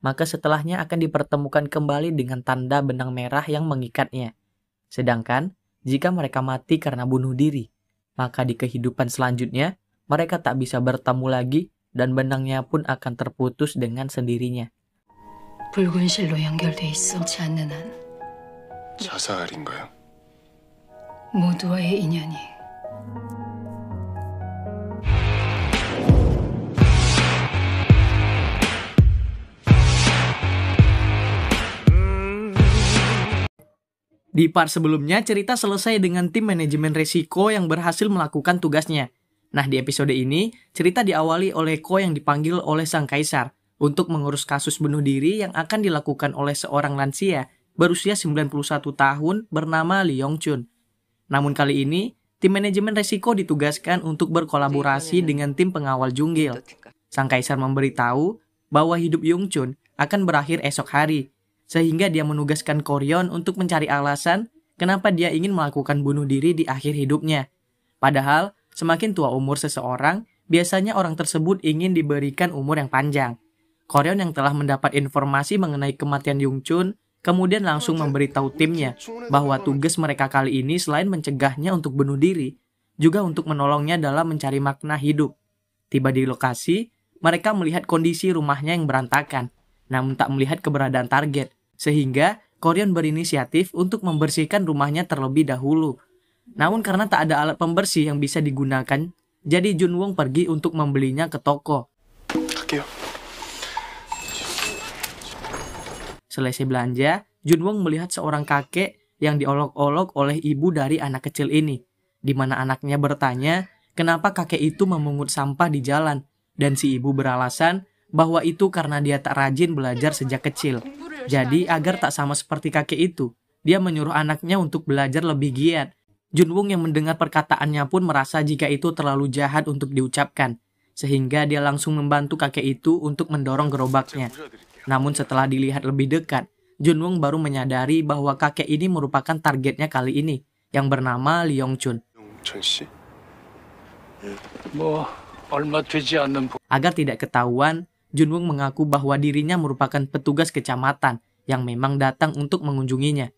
maka setelahnya akan dipertemukan kembali dengan tanda benang merah yang mengikatnya. Sedangkan, jika mereka mati karena bunuh diri, maka di kehidupan selanjutnya, mereka tak bisa bertemu lagi dan benangnya pun akan terputus dengan sendirinya. 붉은 실로 연결돼 있지 않는 한 자살인가요? 모두와의 인연이 Di part sebelumnya, cerita selesai dengan tim manajemen resiko yang berhasil melakukan tugasnya. Nah, di episode ini, cerita diawali oleh Ko yang dipanggil oleh sang kaisar untuk mengurus kasus bunuh diri yang akan dilakukan oleh seorang lansia berusia 91 tahun bernama Lee Yong-chun. Namun kali ini, tim manajemen resiko ditugaskan untuk berkolaborasi dengan tim pengawal Junggil. Sang kaisar memberitahu bahwa hidup Yong-chun akan berakhir esok hari, sehingga dia menugaskan Koryon untuk mencari alasan kenapa dia ingin melakukan bunuh diri di akhir hidupnya. Padahal, semakin tua umur seseorang, biasanya orang tersebut ingin diberikan umur yang panjang. Koryon yang telah mendapat informasi mengenai kematian Yong-chun, kemudian langsung memberitahu timnya bahwa tugas mereka kali ini selain mencegahnya untuk bunuh diri, juga untuk menolongnya dalam mencari makna hidup. Tiba di lokasi, mereka melihat kondisi rumahnya yang berantakan, namun tak melihat keberadaan target, sehingga Koryon berinisiatif untuk membersihkan rumahnya terlebih dahulu. Namun karena tak ada alat pembersih yang bisa digunakan, jadi Junwon pergi untuk membelinya ke toko. Selesai belanja, Junwon melihat seorang kakek yang diolok-olok oleh ibu dari anak kecil ini, di mana anaknya bertanya kenapa kakek itu memungut sampah di jalan, dan si ibu beralasan bahwa itu karena dia tak rajin belajar sejak kecil. Jadi agar tak sama seperti kakek itu, dia menyuruh anaknya untuk belajar lebih giat. Junwon yang mendengar perkataannya pun merasa jika itu terlalu jahat untuk diucapkan, sehingga dia langsung membantu kakek itu untuk mendorong gerobaknya. Namun setelah dilihat lebih dekat, Junwon baru menyadari bahwa kakek ini merupakan targetnya kali ini, yang bernama Lee Yong-chun. Agar tidak ketahuan, Junwon mengaku bahwa dirinya merupakan petugas kecamatan yang memang datang untuk mengunjunginya.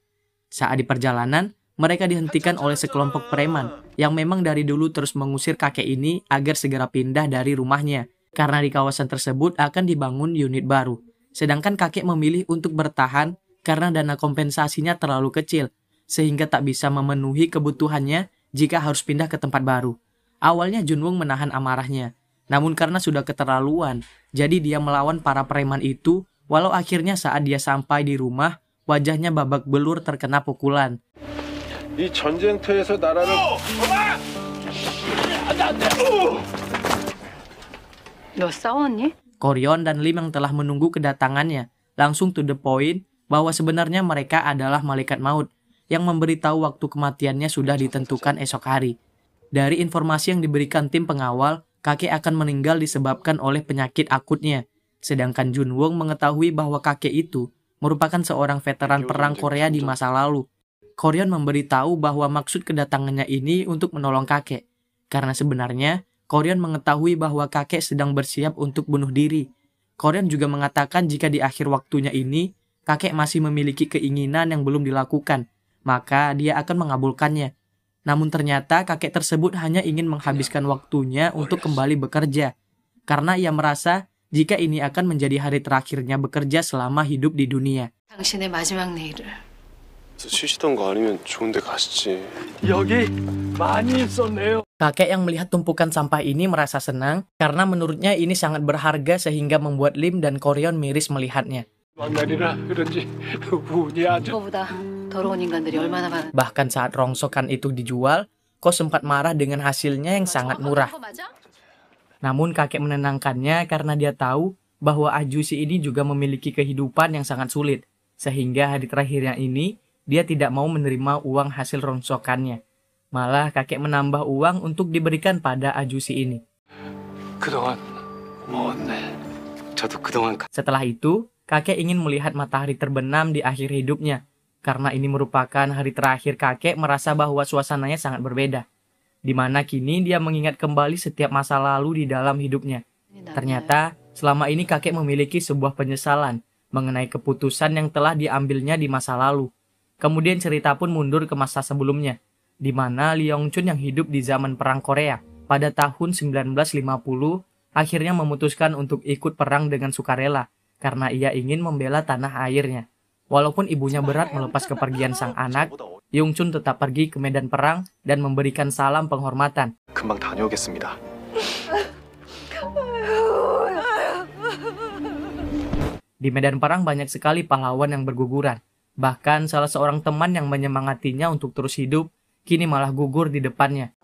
Saat di perjalanan, mereka dihentikan oleh sekelompok preman yang memang dari dulu terus mengusir kakek ini agar segera pindah dari rumahnya, karena di kawasan tersebut akan dibangun unit baru. Sedangkan kakek memilih untuk bertahan karena dana kompensasinya terlalu kecil, sehingga tak bisa memenuhi kebutuhannya jika harus pindah ke tempat baru. Awalnya Junwon menahan amarahnya, namun karena sudah keterlaluan, jadi dia melawan para preman itu, walau akhirnya saat dia sampai di rumah, wajahnya babak belur terkena pukulan. 이 전쟁터에서 나라를 너 싸웠니? Koryon dan Lim yang telah menunggu kedatangannya langsung to the point bahwa sebenarnya mereka adalah malaikat maut yang memberitahu waktu kematiannya sudah ditentukan esok hari. Dari informasi yang diberikan tim pengawal, kakek akan meninggal disebabkan oleh penyakit akutnya. Sedangkan Junwon mengetahui bahwa kakek itu merupakan seorang veteran perang Korea di masa lalu. Koryon memberitahu bahwa maksud kedatangannya ini untuk menolong kakek. Karena sebenarnya, Koryon mengetahui bahwa kakek sedang bersiap untuk bunuh diri. Koryon juga mengatakan jika di akhir waktunya ini, kakek masih memiliki keinginan yang belum dilakukan, maka dia akan mengabulkannya. Namun ternyata kakek tersebut hanya ingin menghabiskan waktunya untuk kembali bekerja. Karena ia merasa jika ini akan menjadi hari terakhirnya bekerja selama hidup di dunia. 당신의 마지막 내일을 쉬시던 거 아니면 좋은 데 가시지. 여기 많이 있었네요. Kakek yang melihat tumpukan sampah ini merasa senang karena menurutnya ini sangat berharga sehingga membuat Lim dan Koryon miris melihatnya. 날이라 그런지 운이 아주. 그거보다 더러운 인간들이 얼마나 많아. Bahkan saat rongsokan itu dijual, Ko sempat marah dengan hasilnya yang sangat murah. Namun kakek menenangkannya karena dia tahu bahwa Ajusi ini juga memiliki kehidupan yang sangat sulit. Sehingga hari terakhirnya ini, dia tidak mau menerima uang hasil rongsokannya. Malah kakek menambah uang untuk diberikan pada Ajusi ini. 그동안 고마웠네. 저도 그동안 Setelah itu, kakek ingin melihat matahari terbenam di akhir hidupnya. Karena ini merupakan hari terakhir kakek merasa bahwa suasananya sangat berbeda. Di mana kini dia mengingat kembali setiap masa lalu di dalam hidupnya. Ternyata, selama ini kakek memiliki sebuah penyesalan mengenai keputusan yang telah diambilnya di masa lalu. Kemudian cerita pun mundur ke masa sebelumnya, di mana Lee Yong Chun yang hidup di zaman Perang Korea pada tahun 1950 akhirnya memutuskan untuk ikut perang dengan sukarela karena ia ingin membela tanah airnya. Walaupun ibunya berat melepas kepergian sang anak, Yong Chun tetap pergi ke medan perang dan memberikan salam penghormatan. 금방 다녀오겠습니다. Di medan perang banyak sekali pahlawan yang berguguran. Bahkan salah seorang teman yang menyemangatinya untuk terus hidup, kini malah gugur di depannya.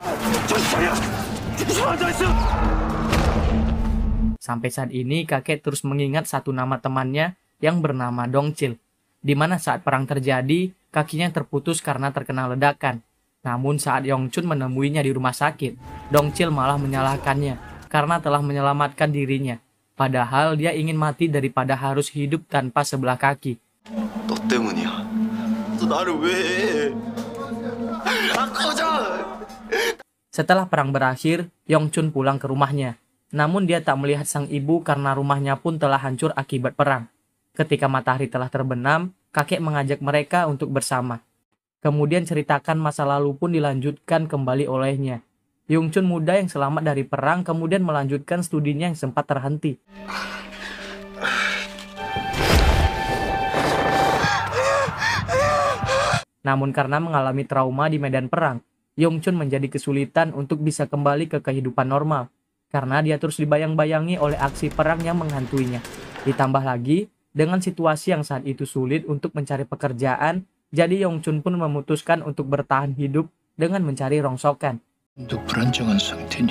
Sampai saat ini kakek terus mengingat satu nama temannya yang bernama Dong Chil, di mana saat perang terjadi, kakinya terputus karena terkena ledakan. Namun saat Yong Chun menemuinya di rumah sakit, Dong Chil malah menyalahkannya karena telah menyelamatkan dirinya. Padahal dia ingin mati daripada harus hidup tanpa sebelah kaki. 너 때문이야. 너 나를 왜 해? 꺼져! Setelah perang berakhir, Yong Chun pulang ke rumahnya. Namun dia tak melihat sang ibu karena rumahnya pun telah hancur akibat perang. Ketika matahari telah terbenam, kakek mengajak mereka untuk bersama. Kemudian ceritakan masa lalu pun dilanjutkan kembali olehnya. Yong Chun muda yang selamat dari perang kemudian melanjutkan studinya yang sempat terhenti. Namun karena mengalami trauma di medan perang, Yong Chun menjadi kesulitan untuk bisa kembali ke kehidupan normal. Karena dia terus dibayang-bayangi oleh aksi perang yang menghantuinya. Ditambah lagi, dengan situasi yang saat itu sulit untuk mencari pekerjaan, jadi Yong Chun pun memutuskan untuk bertahan hidup dengan mencari rongsokan. 또 불안정한 상태니.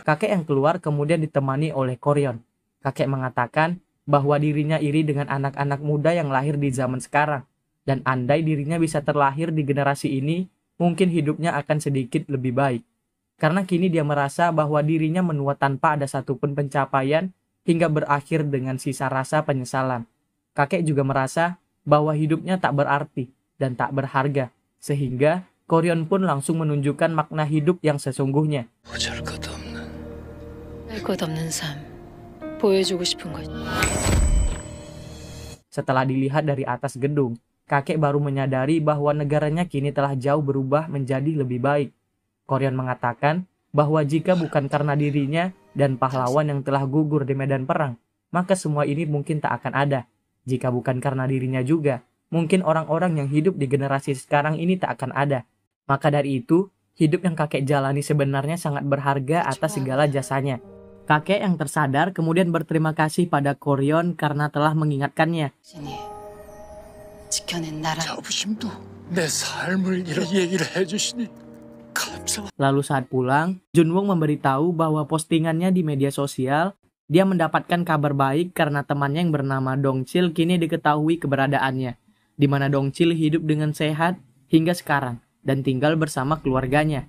Kakek yang keluar kemudian ditemani oleh Koryon. Kakek mengatakan bahwa dirinya iri dengan anak-anak muda yang lahir di zaman sekarang. Dan andai dirinya bisa terlahir di generasi ini, mungkin hidupnya akan sedikit lebih baik. Karena kini dia merasa bahwa dirinya menua tanpa ada satupun pencapaian hingga berakhir dengan sisa rasa penyesalan. Kakek juga merasa bahwa hidupnya tak berarti dan tak berharga. Sehingga Koryon pun langsung menunjukkan makna hidup yang sesungguhnya. 할 것 없는 삶 보여주고 싶은 거지. Setelah dilihat dari atas gedung, kakek baru menyadari bahwa negaranya kini telah jauh berubah menjadi lebih baik. Koryon mengatakan bahwa jika bukan karena dirinya dan pahlawan yang telah gugur di medan perang, maka semua ini mungkin tak akan ada. Jika bukan karena dirinya juga, mungkin orang-orang yang hidup di generasi sekarang ini tak akan ada. Maka dari itu, hidup yang kakek jalani sebenarnya sangat berharga atas segala jasanya. Kakek yang tersadar kemudian berterima kasih pada Koryon karena telah mengingatkannya. 진이 지켜낸 나라. 자부심도 내 삶을 이런 얘기를 해주시니 감사. Lalu saat pulang, Junwoo memberitahu bahwa postingannya di media sosial, dia mendapatkan kabar baik karena temannya yang bernama Dong Chil kini diketahui keberadaannya, di mana Dong Chil hidup dengan sehat hingga sekarang dan tinggal bersama keluarganya.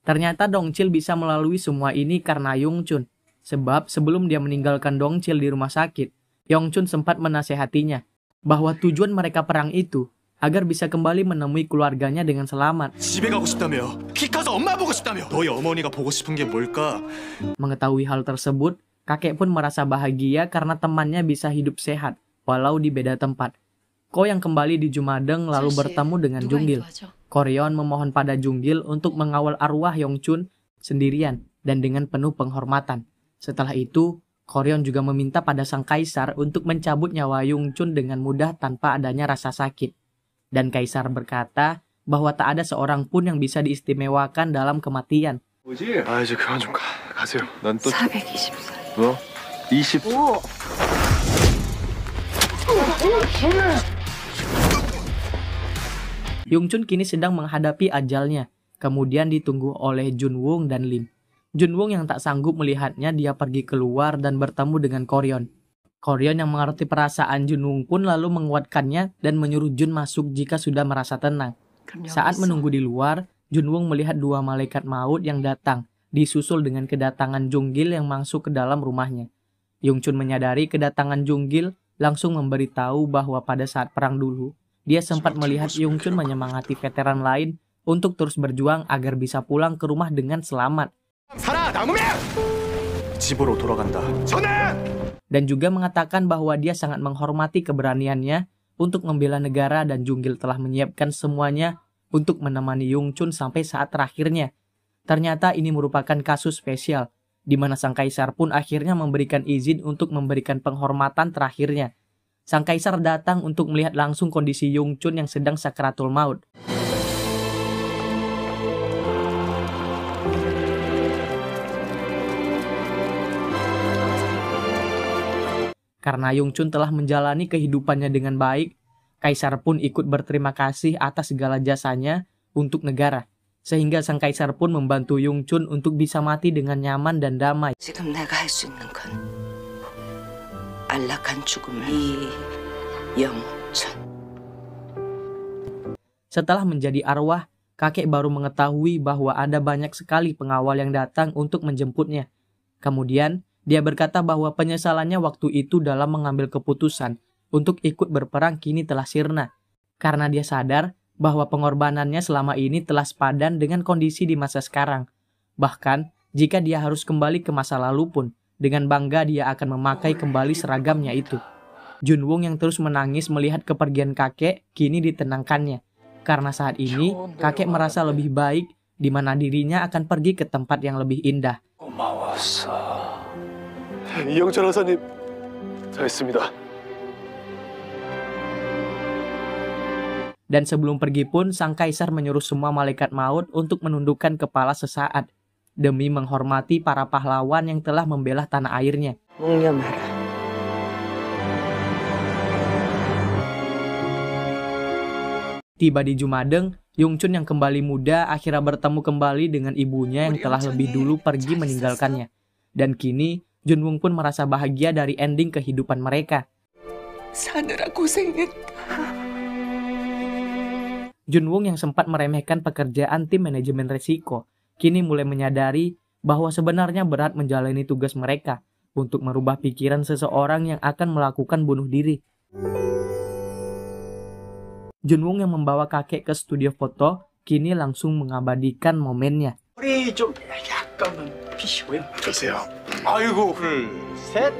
Ternyata Dong Chil bisa melalui semua ini karena Yong Chun, sebab sebelum dia meninggalkan Dong Chil di rumah sakit, Yong Chun sempat menasehatinya bahwa tujuan mereka perang itu agar bisa kembali menemui keluarganya dengan selamat. 집에 가고 싶다며. 키 커서 엄마 보고 싶다며. 너희 어머니가 보고 싶은 게 뭘까? Mengetahui hal tersebut, kakek pun merasa bahagia karena temannya bisa hidup sehat, walau di beda tempat. Ko yang kembali di Jumadeng lalu bertemu dengan Junggil. Koryon memohon pada Junggil untuk mengawal arwah Yong Chun sendirian dan dengan penuh penghormatan. Setelah itu, Koryon juga meminta pada sang kaisar untuk mencabut nyawa Yong Chun dengan mudah tanpa adanya rasa sakit. Dan kaisar berkata bahwa tak ada seorang pun yang bisa diistimewakan dalam kematian. 뭐지? 아 이제 그만 좀 가세요. 난 또 420살. 뭐? 20. Yong Chun kini sedang menghadapi ajalnya, kemudian ditunggu oleh Junwoo dan Lim. Junwoo yang tak sanggup melihatnya, dia pergi keluar dan bertemu dengan Koryon. Koryon yang mengerti perasaan Junwoo pun lalu menguatkannya dan menyuruh Jun masuk jika sudah merasa tenang. Saat menunggu di luar, Junwoo melihat dua malaikat maut yang datang, disusul dengan kedatangan Junggil yang masuk ke dalam rumahnya. Yong Chun menyadari kedatangan Junggil, langsung memberitahu bahwa pada saat perang dulu, dia sempat melihat Yong Chun menyemangati veteran lain untuk terus berjuang agar bisa pulang ke rumah dengan selamat. 살아 남으면 집으로 돌아간다. 전해! dan juga mengatakan bahwa dia sangat menghormati keberaniannya untuk membela negara dan Junggil telah menyiapkan semuanya untuk menemani Yongchun sampai saat terakhirnya. Ternyata ini merupakan kasus spesial, di mana sang kaisar pun akhirnya memberikan izin untuk memberikan penghormatan terakhirnya. Sang kaisar datang untuk melihat langsung kondisi Yongchun yang sedang sakaratul maut. Karena Yongchun telah menjalani kehidupannya dengan baik, kaisar pun ikut berterima kasih atas segala jasanya untuk negara. Sehingga sang kaisar pun membantu Yongchun untuk bisa mati dengan nyaman dan damai. 지금 내가 할 수 있는 건 안락한 죽음을 이영천. Setelah menjadi arwah, kakek baru mengetahui bahwa ada banyak sekali pengawal yang datang untuk menjemputnya. Kemudian, dia berkata bahwa penyesalannya waktu itu dalam mengambil keputusan untuk ikut berperang kini telah sirna. Karena dia sadar bahwa pengorbanannya selama ini telah sepadan dengan kondisi di masa sekarang. Bahkan, jika dia harus kembali ke masa lalu pun, dengan bangga dia akan memakai kembali seragamnya itu. Junwong yang terus menangis melihat kepergian kakek kini ditenangkannya. Karena saat ini, kakek merasa lebih baik di mana dirinya akan pergi ke tempat yang lebih indah. 고마웠어. 이영철 하사님, 잘했습니다. Dan sebelum pergi pun, sang kaisar menyuruh semua malaikat maut untuk menundukkan kepala sesaat, demi menghormati para pahlawan yang telah membela tanah airnya. 묵념하라. Tiba di Jumadeng, Yongchun yang kembali muda akhirnya bertemu kembali dengan ibunya yang telah lebih dulu pergi meninggalkannya. Dan kini, Junwong pun merasa bahagia dari ending kehidupan mereka. 사느라 고생했다. Junwong yang sempat meremehkan pekerjaan tim manajemen resiko, kini mulai menyadari bahwa sebenarnya berat menjalani tugas mereka untuk merubah pikiran seseorang yang akan melakukan bunuh diri. Junwong yang membawa kakek ke studio foto, kini langsung mengabadikan momennya. 우리 좀 약간만 피시고요. 그러세요. 아이고, 셋.